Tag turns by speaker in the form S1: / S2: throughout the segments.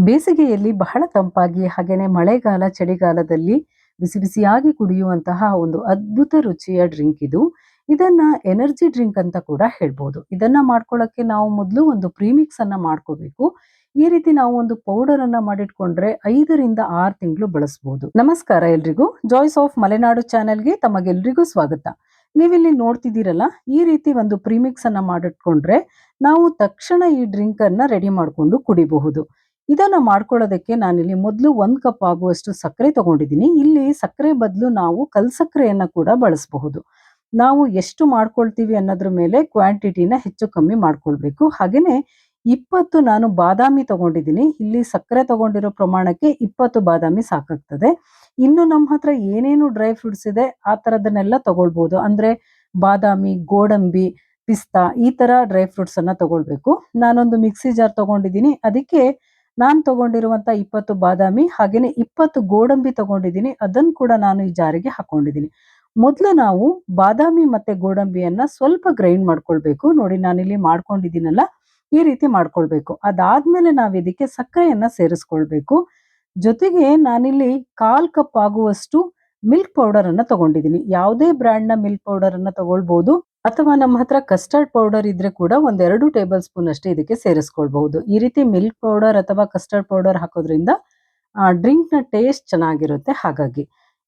S1: ಬೇಸಿಗೆಯಲ್ಲಿ ಬಹಳ ತಂಪಾಗಿ ಹಾಗೇನೆ ಮಳೆಗಾಲ ಚಳಿಗಾಲದಲ್ಲಿ ಬಿಸಿ ಬಿಸಿಯಾಗಿ ಕುಡಿಯುವಂತಹ ಒಂದು ಅದ್ಭುತ ರುಚಿಯ ಡ್ರಿಂಕ್ ಇದು. ಇದನ್ನ ಎನರ್ಜಿ ಡ್ರಿಂಕ್ ಅಂತ ಕೂಡ ಹೇಳ್ಬೋದು. ಇದನ್ನ ಮಾಡ್ಕೊಳ್ಳೋಕೆ ನಾವು ಮೊದಲು ಒಂದು ಪ್ರೀಮಿಕ್ಸ್ ಅನ್ನ ಮಾಡ್ಕೋಬೇಕು. ಈ ರೀತಿ ನಾವು ಒಂದು ಪೌಡರ್ ಅನ್ನ ಮಾಡಿಟ್ಕೊಂಡ್ರೆ 5ರಿಂದ 6 ತಿಂಗಳು ಬಳಸಬಹುದು. ನಮಸ್ಕಾರ ಎಲ್ರಿಗೂ, ಜಾಯ್ಸ್ ಆಫ್ ಮಲೆನಾಡು ಚಾನೆಲ್ಗೆ ತಮಗೆಲ್ರಿಗೂ ಸ್ವಾಗತ. ನೀವಿಲ್ಲಿ ನೋಡ್ತಿದ್ದೀರಲ್ಲ, ಈ ರೀತಿ ಒಂದು ಪ್ರೀಮಿಕ್ಸ್ ಅನ್ನ ಮಾಡಿಟ್ಕೊಂಡ್ರೆ ನಾವು ತಕ್ಷಣ ಈ ಡ್ರಿಂಕ್ ಅನ್ನ ರೆಡಿ ಮಾಡ್ಕೊಂಡು ಕುಡಿಬಹುದು. ಇದನ್ನ ಮಾಡ್ಕೊಳ್ಳೋದಕ್ಕೆ ನಾನಿಲ್ಲಿ ಮೊದಲು 1 ಕಪ್ ಆಗುವಷ್ಟು ಸಕ್ಕರೆ ತಗೊಂಡಿದ್ದೀನಿ. ಇಲ್ಲಿ ಸಕ್ಕರೆ ಬದಲು ನಾವು ಕಲ್ಸಕ್ಕರೆಯನ್ನ ಕೂಡ ಬಳಸಬಹುದು. ನಾವು ಎಷ್ಟು ಮಾಡ್ಕೊಳ್ತೀವಿ ಅನ್ನೋದ್ರ ಮೇಲೆ ಕ್ವಾಂಟಿಟಿನ ಹೆಚ್ಚು ಕಮ್ಮಿ ಮಾಡ್ಕೊಳ್ಬೇಕು. ಹಾಗೇನೆ 20 ನಾನು ಬಾದಾಮಿ ತಗೊಂಡಿದ್ದೀನಿ. ಇಲ್ಲಿ ಸಕ್ಕರೆ ತಗೊಂಡಿರೋ ಪ್ರಮಾಣಕ್ಕೆ 20 ಬಾದಾಮಿ ಸಾಕಾಗ್ತದೆ. ಇನ್ನು ನಮ್ಮ ಹತ್ರ ಏನೇನು ಡ್ರೈ ಫ್ರೂಟ್ಸ್ ಇದೆ ಆ ಥರದನ್ನೆಲ್ಲ ತಗೊಳ್ಬೋದು. ಅಂದ್ರೆ ಬಾದಾಮಿ, ಗೋಡಂಬಿ, ಪಿಸ್ತಾ ಈ ತರ ಡ್ರೈ ಫ್ರೂಟ್ಸ್ ಅನ್ನ ತಗೊಳ್ಬೇಕು. ನಾನೊಂದು ಮಿಕ್ಸಿ ಜಾರ್ ತಗೊಂಡಿದ್ದೀನಿ. ಅದಕ್ಕೆ ನಾನು ತಗೊಂಡಿರುವಂತ 20 ಬಾದಾಮಿ ಹಾಗೇನೆ 20 ಗೋಡಂಬಿ ತಗೊಂಡಿದ್ದೀನಿ. ಅದನ್ನು ಕೂಡ ನಾನು ಈ ಜಾರಿಗೆ ಹಾಕೊಂಡಿದ್ದೀನಿ. ಮೊದಲು ನಾವು ಬಾದಾಮಿ ಮತ್ತೆ ಗೋಡಂಬಿಯನ್ನ ಸ್ವಲ್ಪ ಗ್ರೈಂಡ್ ಮಾಡ್ಕೊಳ್ಬೇಕು. ನೋಡಿ, ನಾನಿಲ್ಲಿ ಮಾಡ್ಕೊಂಡಿದ್ದೀನಲ್ಲ, ಈ ರೀತಿ ಮಾಡ್ಕೊಳ್ಬೇಕು. ಅದಾದ್ಮೇಲೆ ನಾವು ಇದಕ್ಕೆ ಸಕ್ಕರೆಯನ್ನ ಸೇರಿಸ್ಕೊಳ್ಬೇಕು. ಜೊತೆಗೆ ನಾನಿಲ್ಲಿ 1/4 ಕಪ್ ಆಗುವಷ್ಟು ಮಿಲ್ಕ್ ಪೌಡರ್ ಅನ್ನ ತಗೊಂಡಿದ್ದೀನಿ. ಯಾವುದೇ ಬ್ರ್ಯಾಂಡ್ ನ ಮಿಲ್ಕ್ ಪೌಡರ್ ಅನ್ನ ತಗೊಳ್ಬಹುದು, ಅಥವಾ ನಮ್ಮ ಹತ್ರ ಕಸ್ಟರ್ಡ್ ಪೌಡರ್ ಇದ್ರೆ ಕೂಡ 1-2 ಟೇಬಲ್ ಸ್ಪೂನ್ ಅಷ್ಟೇ ಇದಕ್ಕೆ ಸೇರಿಸ್ಕೊಳ್ಬಹುದು. ಈ ರೀತಿ ಮಿಲ್ಕ್ ಪೌಡರ್ ಅಥವಾ ಕಸ್ಟರ್ಡ್ ಪೌಡರ್ ಹಾಕೋದ್ರಿಂದ ಡ್ರಿಂಕ್ ನ ಟೇಸ್ಟ್ ಚೆನ್ನಾಗಿರುತ್ತೆ. ಹಾಗಾಗಿ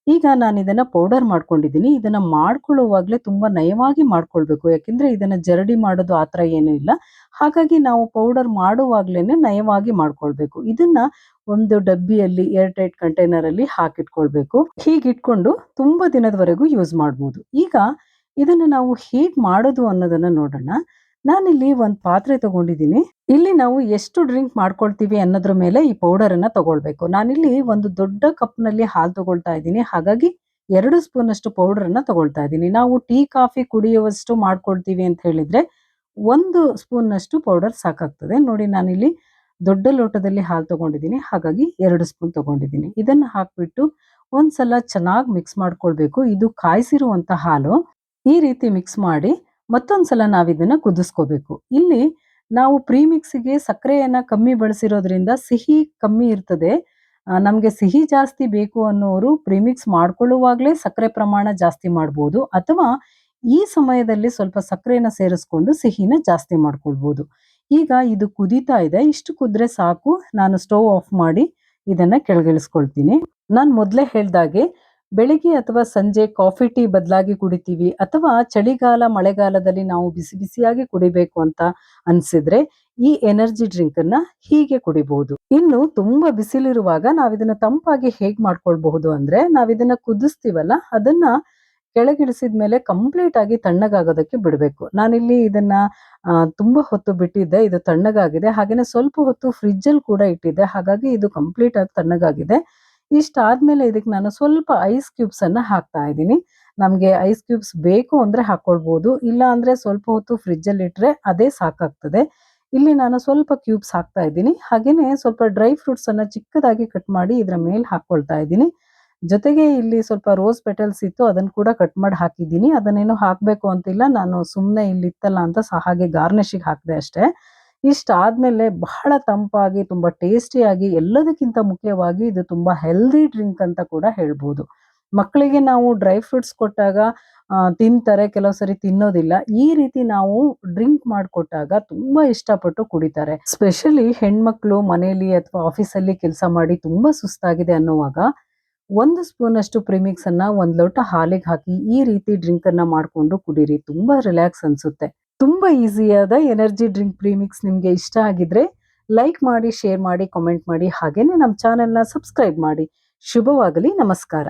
S1: ಈಗ ನಾನು ಇದನ್ನ ಪೌಡರ್ ಮಾಡ್ಕೊಂಡಿದ್ದೀನಿ. ಇದನ್ನ ಮಾಡ್ಕೊಳ್ಳುವಾಗ್ಲೇ ತುಂಬಾ ನಯವಾಗಿ ಮಾಡ್ಕೊಳ್ಬೇಕು. ಯಾಕೆಂದ್ರೆ ಇದನ್ನ ಜರಡಿ ಮಾಡೋದು ಆತರ ಏನೂ ಇಲ್ಲ. ಹಾಗಾಗಿ ನಾವು ಪೌಡರ್ ಮಾಡುವಾಗ್ಲೇನೆ ನಯವಾಗಿ ಮಾಡ್ಕೊಳ್ಬೇಕು. ಇದನ್ನ ಒಂದು ಡಬ್ಬಿಯಲ್ಲಿ ಏರ್ ಟೈಟ್ ಕಂಟೈನರ್ ಅಲ್ಲಿ ಹಾಕಿಟ್ಕೊಳ್ಬೇಕು. ಹೀಗಿಟ್ಕೊಂಡು ತುಂಬಾ ದಿನದವರೆಗೂ ಯೂಸ್ ಮಾಡ್ಬೋದು. ಈಗ ಇದನ್ನ ನಾವು ಹೇಗ್ ಮಾಡೋದು ಅನ್ನೋದನ್ನ ನೋಡೋಣ. ನಾನಿಲ್ಲಿ ಒಂದು ಪಾತ್ರೆ ತಗೊಂಡಿದ್ದೀನಿ. ಇಲ್ಲಿ ನಾವು ಎಷ್ಟು ಡ್ರಿಂಕ್ ಮಾಡ್ಕೊಳ್ತೀವಿ ಅನ್ನೋದ್ರ ಮೇಲೆ ಈ ಪೌಡರ್ ಅನ್ನ ತಗೊಳ್ಬೇಕು. ನಾನಿಲ್ಲಿ ಒಂದು ದೊಡ್ಡ ಕಪ್ ನಲ್ಲಿ ಹಾಲು ತಗೊಳ್ತಾ ಇದ್ದೀನಿ. ಹಾಗಾಗಿ 2 ಸ್ಪೂನ್ ಅಷ್ಟು ಪೌಡರ್ ಅನ್ನ ತಗೊಳ್ತಾ ಇದ್ದೀನಿ. ನಾವು ಟೀ ಕಾಫಿ ಕುಡಿಯುವಷ್ಟು ಮಾಡ್ಕೊಳ್ತೀವಿ ಅಂತ ಹೇಳಿದ್ರೆ 1 ಸ್ಪೂನ್ ಅಷ್ಟು ಪೌಡರ್ ಸಾಕಾಗ್ತದೆ. ನೋಡಿ, ನಾನಿಲ್ಲಿ ದೊಡ್ಡ ಲೋಟದಲ್ಲಿ ಹಾಲು ತಗೊಂಡಿದ್ದೀನಿ. ಹಾಗಾಗಿ 2 ಸ್ಪೂನ್ ತಗೊಂಡಿದ್ದೀನಿ. ಇದನ್ನ ಹಾಕ್ಬಿಟ್ಟು ಒಂದ್ಸಲ ಚೆನ್ನಾಗಿ ಮಿಕ್ಸ್ ಮಾಡ್ಕೊಳ್ಬೇಕು. ಇದು ಕಾಯಿಸಿರುವಂತ ಹಾಲು. ಈ ರೀತಿ ಮಿಕ್ಸ್ ಮಾಡಿ ಮತ್ತೊಂದ್ಸಲ ನಾವಿದನ್ನ ಕುದಿಸ್ಕೋಬೇಕು. ಇಲ್ಲಿ ನಾವು ಪ್ರೀಮಿಕ್ಸ್ಗೆ ಸಕ್ಕರೆಯನ್ನ ಕಮ್ಮಿ ಬಳಸಿರೋದ್ರಿಂದ ಸಿಹಿ ಕಮ್ಮಿ ಇರ್ತದೆ. ನಮ್ಗೆ ಸಿಹಿ ಜಾಸ್ತಿ ಬೇಕು ಅನ್ನೋರು ಪ್ರೀಮಿಕ್ಸ್ ಮಾಡ್ಕೊಳ್ಳುವಾಗ್ಲೇ ಸಕ್ಕರೆ ಪ್ರಮಾಣ ಜಾಸ್ತಿ ಮಾಡ್ಬೋದು, ಅಥವಾ ಈ ಸಮಯದಲ್ಲಿ ಸ್ವಲ್ಪ ಸಕ್ಕರೆನ ಸೇರಿಸ್ಕೊಂಡು ಸಿಹಿನ ಜಾಸ್ತಿ ಮಾಡ್ಕೊಳ್ಬೋದು. ಈಗ ಇದು ಕುದೀತಾ ಇದೆ. ಇಷ್ಟು ಕುದ್ರೆ ಸಾಕು. ನಾನು ಸ್ಟವ್ ಆಫ್ ಮಾಡಿ ಇದನ್ನ ಕೆಳಗಿಳಿಸ್ಕೊಳ್ತೀನಿ. ನಾನು ಮೊದಲೇ ಹೇಳ್ದಾಗೆ ಬೆಳಿಗ್ಗೆ ಅಥವಾ ಸಂಜೆ ಕಾಫಿ ಟೀ ಬದಲಾಗಿ ಕುಡಿತೀವಿ, ಅಥವಾ ಚಳಿಗಾಲ ಮಳೆಗಾಲದಲ್ಲಿ ನಾವು ಬಿಸಿ ಬಿಸಿಯಾಗಿ ಕುಡಿಬೇಕು ಅಂತ ಅನ್ಸಿದ್ರೆ ಈ ಎನರ್ಜಿ ಡ್ರಿಂಕ್ ಅನ್ನ ಹೀಗೆ ಕುಡಿಬಹುದು. ಇನ್ನು ತುಂಬಾ ಬಿಸಿಲಿರುವಾಗ ನಾವಿದನ್ನ ತಂಪಾಗಿ ಹೇಗ್ ಮಾಡ್ಕೊಳ್ಬಹುದು ಅಂದ್ರೆ, ನಾವಿದನ್ನ ಕುದಿಸ್ತೀವಲ್ಲ, ಅದನ್ನ ಕೆಳಗಿಳಿಸಿದ ಮೇಲೆ ಕಂಪ್ಲೀಟ್ ಆಗಿ ತಣ್ಣಗಾಗೋದಕ್ಕೆ ಬಿಡಬೇಕು. ನಾನಿಲ್ಲಿ ಇದನ್ನ ತುಂಬಾ ಹೊತ್ತು ಬಿಟ್ಟಿದ್ದೆ. ಇದು ತಣ್ಣಗಾಗಿದೆ. ಹಾಗೇನೆ ಸ್ವಲ್ಪ ಹೊತ್ತು ಫ್ರಿಡ್ಜ್ ಅಲ್ಲಿ ಕೂಡ ಇಟ್ಟಿದ್ದೆ. ಹಾಗಾಗಿ ಇದು ಕಂಪ್ಲೀಟ್ ಆಗಿ ತಣ್ಣಗಾಗಿದೆ. ಇಷ್ಟಾದ್ಮೇಲೆ ಇದಕ್ಕೆ ನಾನು ಸ್ವಲ್ಪ ಐಸ್ ಕ್ಯೂಬ್ಸ್ ಅನ್ನ ಹಾಕ್ತಾ ಇದ್ದೀನಿ. ನಮ್ಗೆ ಐಸ್ ಕ್ಯೂಬ್ಸ್ ಬೇಕು ಅಂದ್ರೆ ಹಾಕೊಳ್ಬಹುದು, ಇಲ್ಲ ಅಂದ್ರೆ ಸ್ವಲ್ಪ ಹೊತ್ತು ಫ್ರಿಡ್ಜ್ ಅಲ್ಲಿ ಇಟ್ರೆ ಅದೇ ಸಾಕಾಗ್ತದೆ. ಇಲ್ಲಿ ನಾನು ಸ್ವಲ್ಪ ಕ್ಯೂಬ್ಸ್ ಹಾಕ್ತಾ ಇದ್ದೀನಿ. ಹಾಗೇನೆ ಸ್ವಲ್ಪ ಡ್ರೈ ಫ್ರೂಟ್ಸ್ ಅನ್ನ ಚಿಕ್ಕದಾಗಿ ಕಟ್ ಮಾಡಿ ಇದ್ರ ಮೇಲೆ ಹಾಕೊಳ್ತಾ ಇದ್ದೀನಿ. ಜೊತೆಗೆ ಇಲ್ಲಿ ಸ್ವಲ್ಪ ರೋಸ್ ಪೆಟಲ್ಸ್ ಇತ್ತು, ಅದನ್ನ ಕೂಡ ಕಟ್ ಮಾಡಿ ಹಾಕಿದ್ದೀನಿ. ಅದನ್ನೇನು ಹಾಕ್ಬೇಕು ಅಂತಿಲ್ಲ, ನಾನು ಸುಮ್ಮನೆ ಇಲ್ಲಿ ಇತ್ತಲ್ಲ ಅಂತ ಹಾಗೆ ಗಾರ್ನಿಶಿಗೆ ಹಾಕಿದೆ ಅಷ್ಟೇ. ಇಷ್ಟಾದ್ಮೇಲೆ ಬಹಳ ತಂಪಾಗಿ ತುಂಬಾ ಟೇಸ್ಟಿಯಾಗಿ, ಎಲ್ಲದಕ್ಕಿಂತ ಮುಖ್ಯವಾಗಿ ಇದು ತುಂಬಾ ಹೆಲ್ದಿ ಡ್ರಿಂಕ್ ಅಂತ ಕೂಡ ಹೇಳ್ಬೋದು. ಮಕ್ಕಳಿಗೆ ನಾವು ಡ್ರೈ ಫ್ರೂಟ್ಸ್ ಕೊಟ್ಟಾಗ ತಿಂತಾರೆ, ಕೆಲವು ಸರಿ ತಿನ್ನೋದಿಲ್ಲ. ಈ ರೀತಿ ನಾವು ಡ್ರಿಂಕ್ ಮಾಡಿಕೊಟ್ಟಾಗ ತುಂಬಾ ಇಷ್ಟಪಟ್ಟು ಕುಡಿತಾರೆ. ಸ್ಪೆಷಲಿ ಹೆಣ್ಮಕ್ಳು ಮನೆಯಲ್ಲಿ ಅಥವಾ ಆಫೀಸಲ್ಲಿ ಕೆಲಸ ಮಾಡಿ ತುಂಬಾ ಸುಸ್ತಾಗಿದೆ ಅನ್ನುವಾಗ 1 ಸ್ಪೂನ್ ಅಷ್ಟು ಪ್ರಿಮಿಕ್ಸ್ ಅನ್ನ 1 ಲೋಟ ಹಾಲಿಗೆ ಹಾಕಿ ಈ ರೀತಿ ಡ್ರಿಂಕ್ ಅನ್ನ ಮಾಡ್ಕೊಂಡು ಕುಡೀರಿ. ತುಂಬಾ ರಿಲ್ಯಾಕ್ಸ್ ಅನ್ಸುತ್ತೆ. ತುಂಬಾ ಈಸಿಯಾದ ಎನರ್ಜಿ ಡ್ರಿಂಕ್ ಪ್ರೀಮಿಕ್ಸ್ ನಿಮ್ಗೆ ಇಷ್ಟ ಆಗಿದ್ರೆ ಲೈಕ್ ಮಾಡಿ, ಶೇರ್ ಮಾಡಿ, ಕಾಮೆಂಟ್ ಮಾಡಿ, ಹಾಗೇನೆ ನಮ್ಮ ಚಾನೆಲ್ನ ಸಬ್ಸ್ಕ್ರೈಬ್ ಮಾಡಿ. ಶುಭವಾಗಲಿ. ನಮಸ್ಕಾರ.